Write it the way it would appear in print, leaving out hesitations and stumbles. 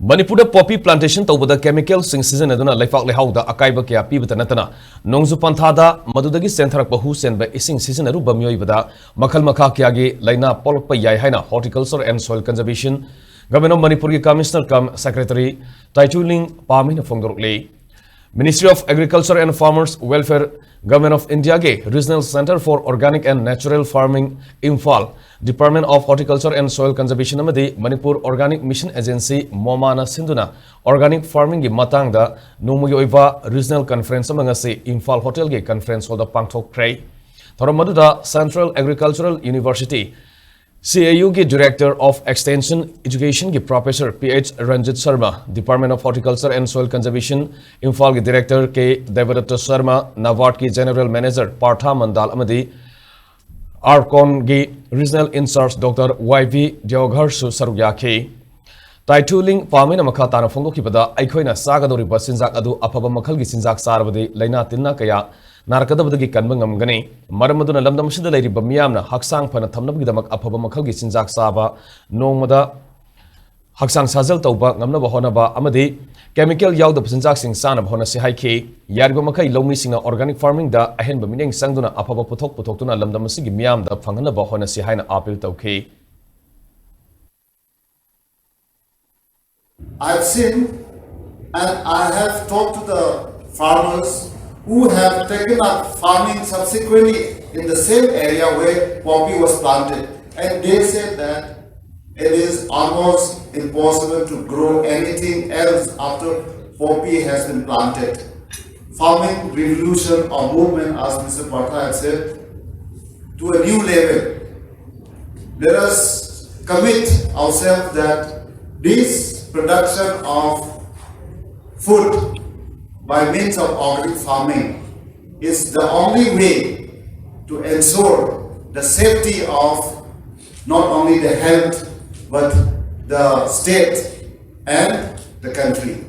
Manipur poppy plantation tawbada chemical sing season aduna laifak lehauda akaiba kya pibata natana nongzu panthada madudagi sentharak bahu senba ising season aru bamyoibada makhal makha kya ge laina polpa yai haina horticulture and soil conservation government of Manipur ki commissioner cum secretary Taichuling Pamina Fongdorle Ministry of Agriculture and Farmers Welfare Government of India ge Regional Center for Organic and Natural Farming Imphal Department of Horticulture and Soil Conservation amadi Manipur Organic Mission Agency Momana Sinduna Organic Farming gi matang da numugi oiba Regional Conference amanga se Imphal Hotel ge conference hall da pangthok krai thoramadu da Central Agricultural University CAU ki Director of Extension Education ki Professor PH Ranjit Sharma, Department of Horticulture and Soil Conservation, Imphal ki Director K Devadatta Sharma, Navart ki General Manager Partha Mandal Amadi, Arcon ki Regional Incharge Dr. YV Dioghar Su Sarugyaki. Taichuling Pamina Makatana Fongo Kipada, Aikoina Sagadori Basinzak Adu Apaba Makalgi Sinzak Sarabadi, Laina Tina Kaya, Narkadabagi Kanbangam Gani, Maramaduna Lamdam Shidalari Bamiamna, Haksang Panatamnabidamak Apaba Makalgi Sinzak Saba, Nomada Haksang Sazel Tauba, Namnaba Honaba, Amadi, Chemical Yaw the Sinzak Sing San of Honasi Haiki, Yargamakai Lomi Singa Organic Farming da Ahen Bamining Sanguna Apaba Putok Putokuna Lamdamasigi Miam the Panganaba Honasi Haina Apil Tauke. I've seen and I have talked to the farmers who have taken up farming subsequently in the same area where poppy was planted, and they said that it is almost impossible to grow anything else after poppy has been planted. Farming revolution or movement, as Mr. Partha had said, to a new level. Let us commit ourselves that this production of food by means of organic farming is the only way to ensure the safety of not only the health but the state and the country.